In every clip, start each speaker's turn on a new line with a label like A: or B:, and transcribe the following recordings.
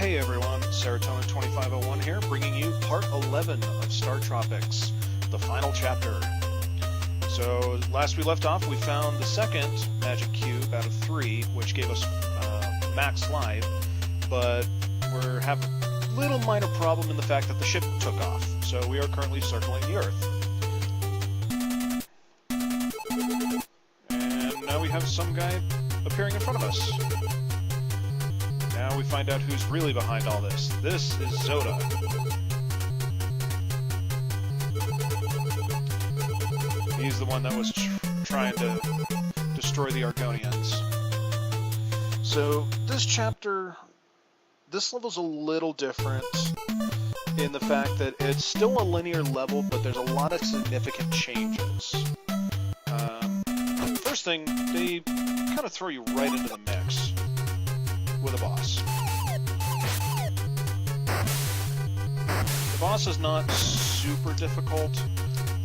A: Hey everyone, Serotonin 2501 here, bringing you part 11 of StarTropics, the final chapter. So, last we left off, we found the second magic cube out of 3, which gave us max life, but we're having a little minor problem in the fact that the ship took off. So we are currently circling the Earth. And now we have some guy appearing in front of us. Now we find out who's really behind all this. This is Zoda. He's the one that was trying to destroy the Argonians. So this chapter, this level's a little different in the fact that it's still a linear level, but there's a lot of significant changes. First thing, they kind of throw you right into the mix with a boss. The boss is not super difficult,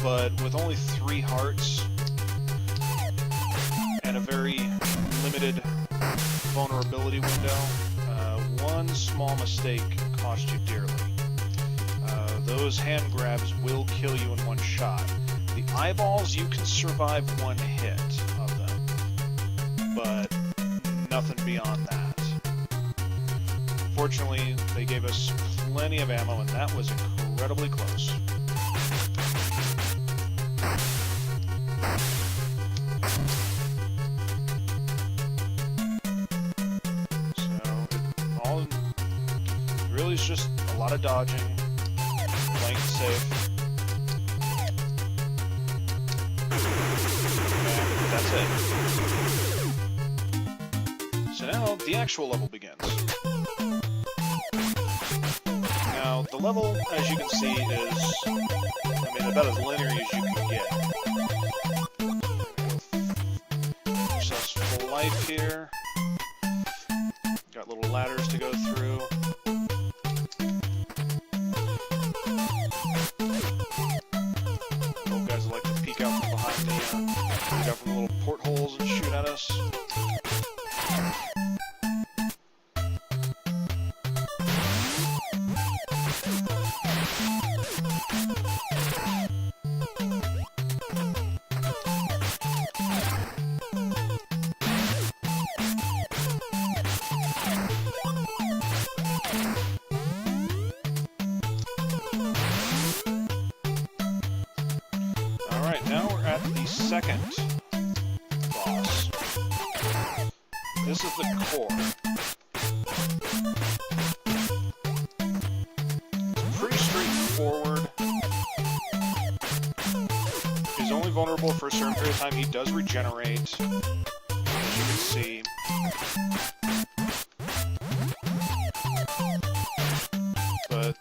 A: but with only 3 hearts and a very limited vulnerability window, one small mistake can cost you dearly. Those hand grabs will kill you in one shot. The eyeballs, you can survive one hit of them, but nothing beyond that. Fortunately, they gave us plenty of ammo, and that was incredibly close. So, it really is just a lot of dodging, playing it safe. And that's it. So now, the actual level begins. Now, the level, as you can see, is, about as linear as you can get. Yourselves full life here. Got little ladders to go through. Little guys that like to peek out from behind peek out from the little portholes and shoot at us. Alright, now we're at the second boss. This is the core. It's pretty straightforward. He's only vulnerable for a certain period of time. He does regenerate, as you can see. But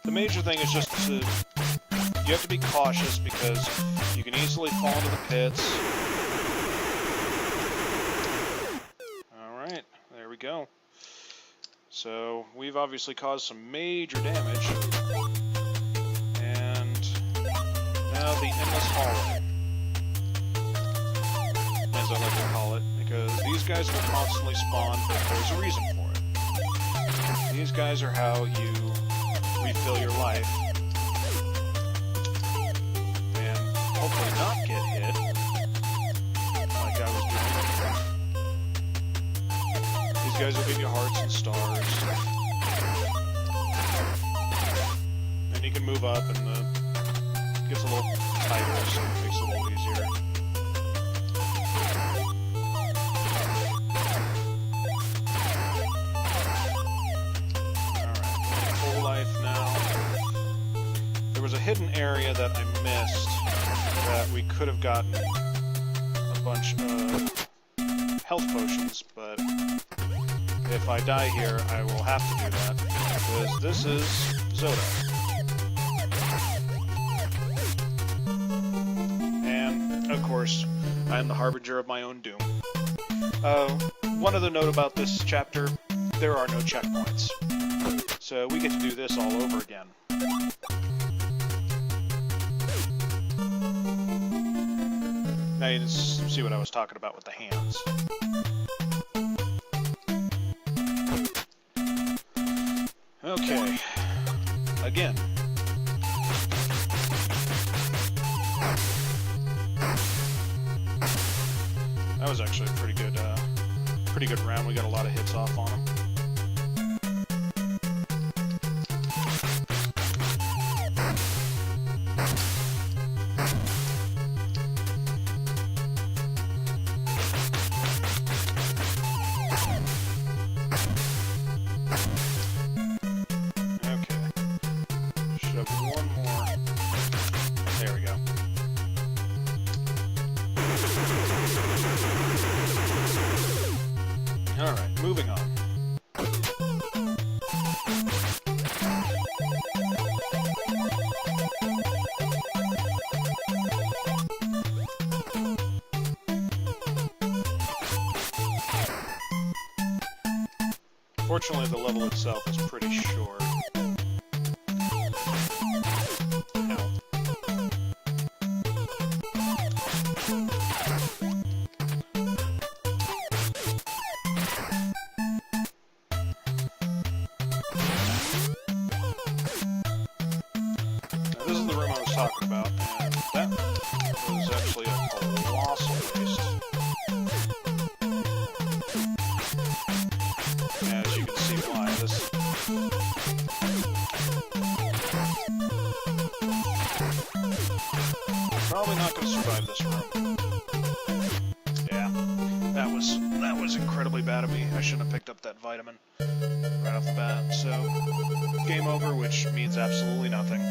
A: the major thing is just to... you have to be cautious because you can easily fall into the pits. Alright, there we go. So, we've obviously caused some major damage. And now the endless hallway, as I like to call it, because these guys will constantly spawn, but there's a reason for it. These guys are how you refill your life. Hopefully not get hit, like I was doing. These guys will give you hearts and stars. And you can move up, and it gets a little tighter, so it makes it a little easier. Alright, full life now. There was a hidden area that I missed that we could have gotten a bunch of health potions, but if I die here, I will have to do that, because this is Zoda. And, of course, I am the harbinger of my own doom. One other note about this chapter, there are no checkpoints. So we get to do this all over again. Now you can see what I was talking about with the hands. again. That was actually a pretty good round. We got a lot of hits off on him. Alright, moving on. Fortunately, the level itself is pretty short. This is the room I was talking about, and that was actually a colossal waste. As you can see why. This probably not going to survive this room. Yeah, that was incredibly bad of me. I shouldn't have picked up that vitamin right off the bat. So, game over, which means absolutely nothing.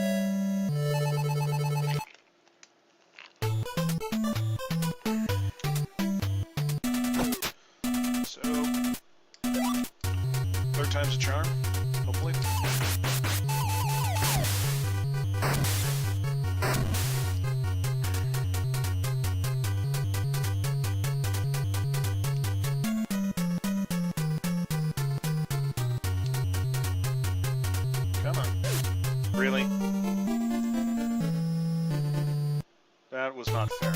A: So, third time's a charm, hopefully. Come on. Really? That was not fair.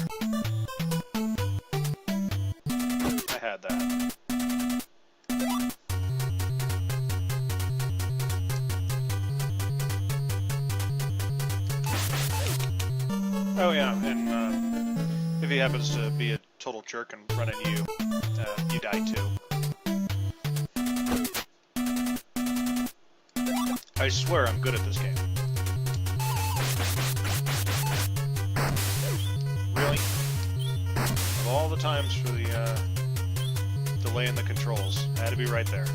A: I had that. Oh yeah, and if he happens to be a total jerk and run into you, you die too. I swear I'm good at this game. Really? Of all the times for the delay in the controls, I had to be right there.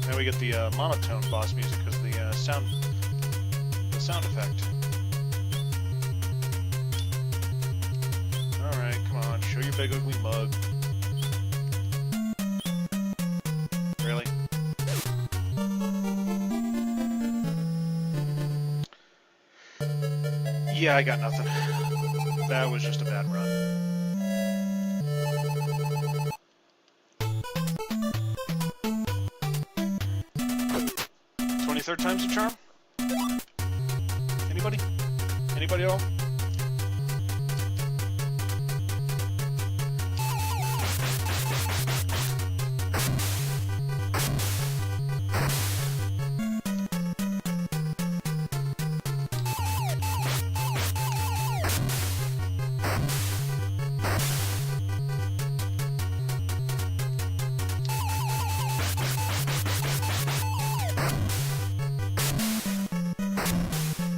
A: Now we get the monotone boss music because the sound effect. Alright, come on, show your big ugly mug. Really? Yeah, I got nothing. That was just a bad run. Third time's a charm? Anybody? Anybody at all?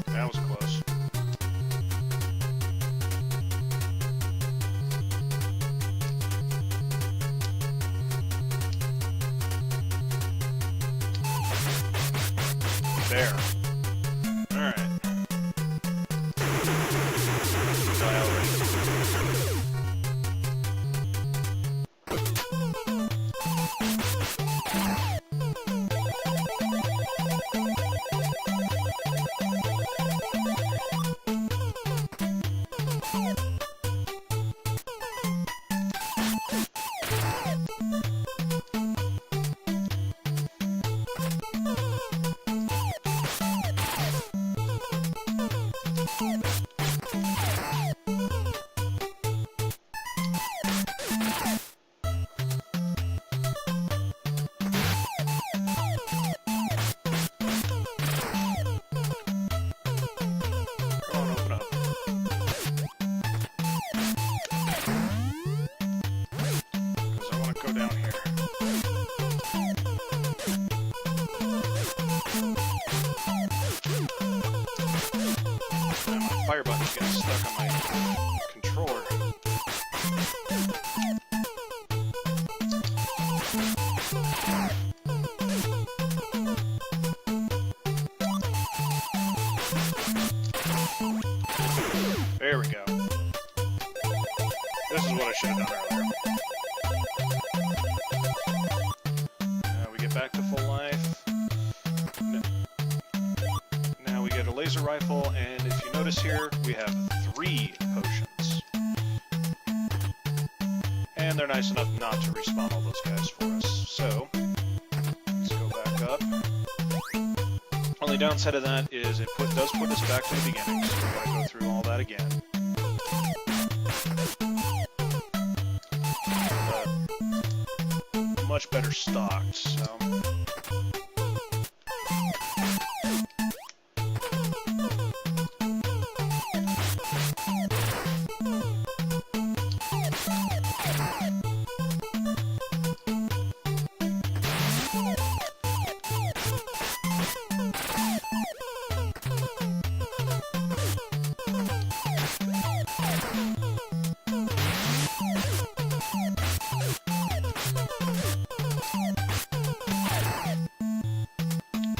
A: That was close. There. Alright. Die already. getting stuck on my controller. There we go. This is what I should have done earlier. Now we get back to full life. Now we get a laser rifle, and if you notice here, we have 3 potions. And they're nice enough not to respawn all those guys for us. So, let's go back up. Only downside of that is it does put us back to the beginning, so we gotta go through all that again. But much better stocked, so...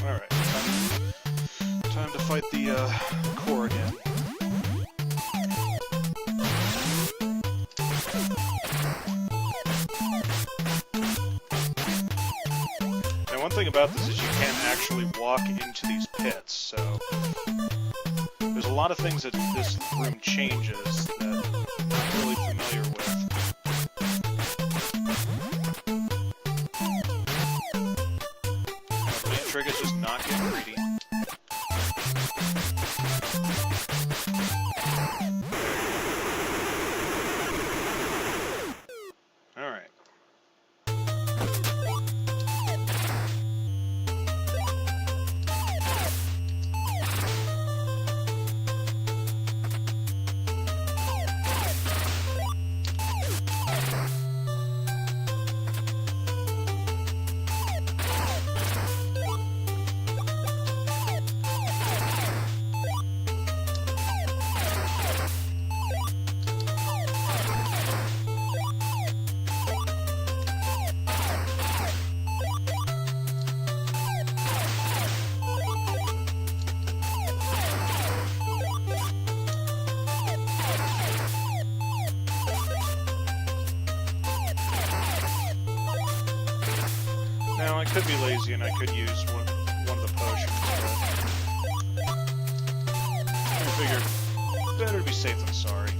A: Alright, time to fight the core again. Now one thing about this is you can't actually walk into these pits, so there's a lot of things that this room changes that I'm not really familiar with. Trigger's just not getting greedy. Alright. Now, I could be lazy and I could use one of the potions, but I figured better to be safe than sorry.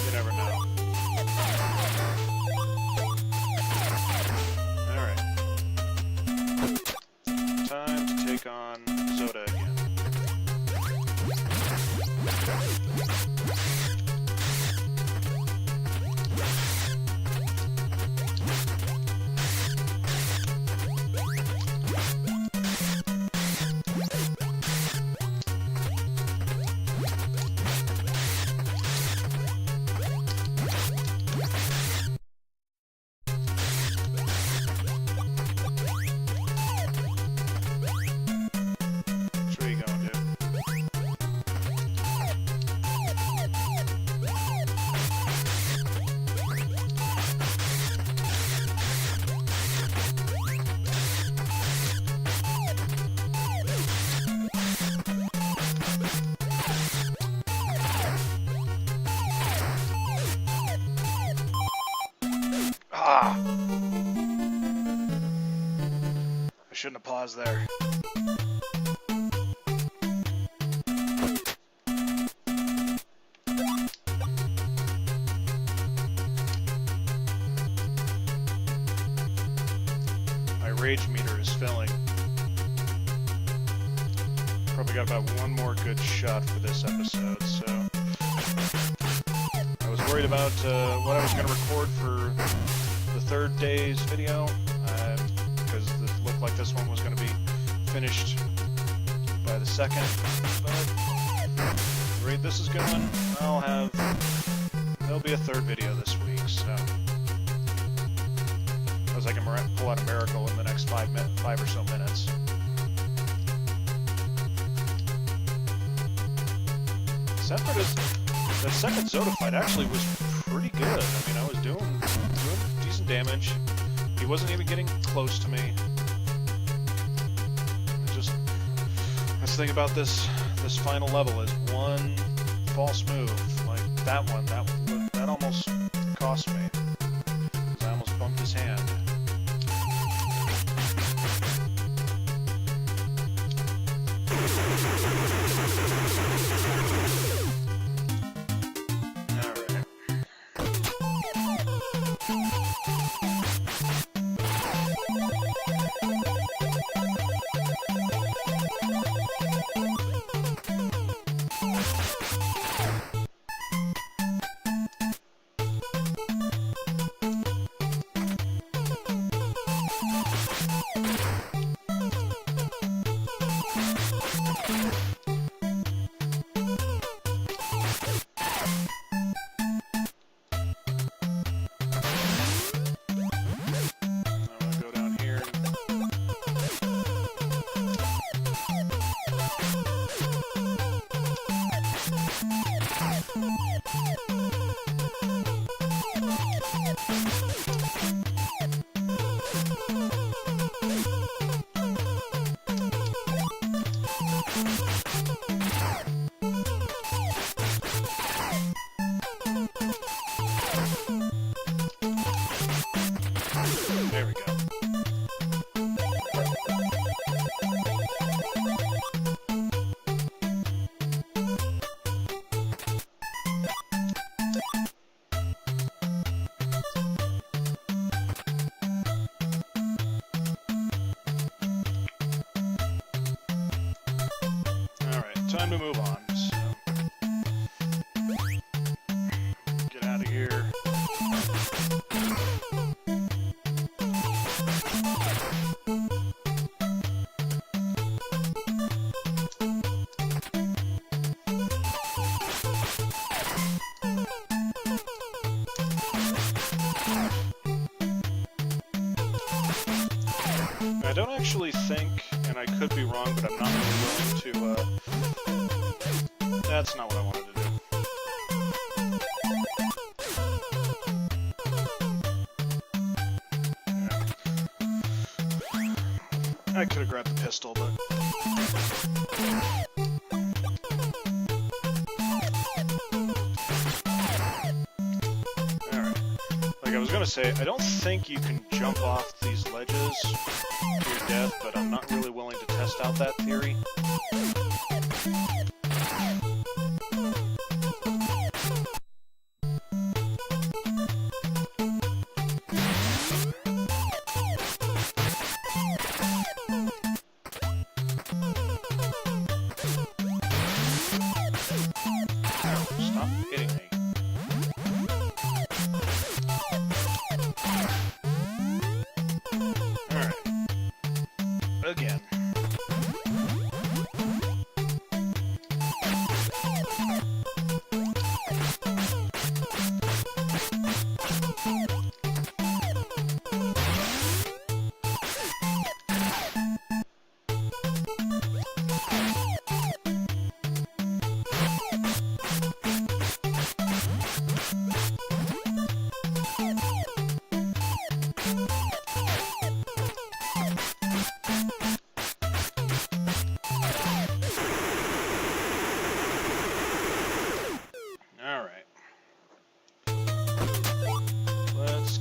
A: You never know. Alright. Time to take on Zoda again. Ah! I shouldn't have paused there. My rage meter is filling. Probably got about one more good shot for this episode, so... I was worried about what I was going to record for the third day's video, because it looked like this one was going to be finished by the second, but the rate this is going, there'll be a third video this week, so as I can pull out a miracle in the next 5 or so minutes. except for this, that second Zoda fight actually was pretty good. I mean, I was doing decent damage. He wasn't even getting close to me. Just, that's the thing about this final level is one false move, like that one, that almost cost me. I almost bumped his hand. There we go. Alright, time to move on. So, get out of here. I don't actually think, and I could be wrong, but I'm not really willing to, that's not what I wanted to do. Yeah. I could have grabbed the pistol, but... Alright. Like I was gonna say, I don't think you can jump off these ledges to your death, but I'm not really willing to test out that theory. Stop hitting me. Alright. Again. Alright. Let's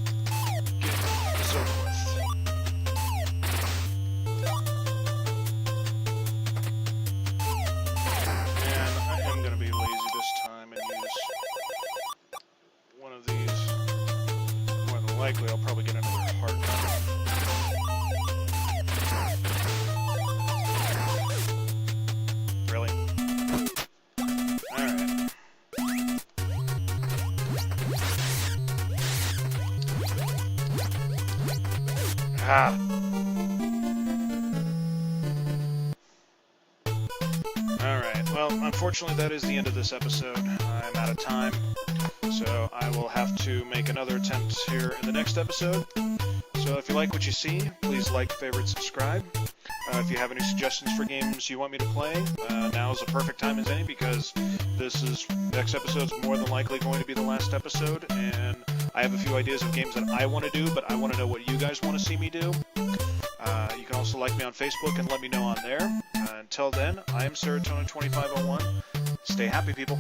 A: get this over with. And I am going to be lazy this time and use one of these. More than likely, I'll probably get another heart. Really? Alright. Ah. Alright, well, unfortunately that is the end of this episode. I'm out of time, so I will have to make another attempt here in the next episode. So if you like what you see, please like, favorite, subscribe. If you have any suggestions for games you want me to play, now is the perfect time as any, because next episode's more than likely going to be the last episode, and I have a few ideas of games that I want to do, but I want to know what you guys want to see me do. You can also like me on Facebook and let me know on there. Until then, I am Serotonin2501. Stay happy, people.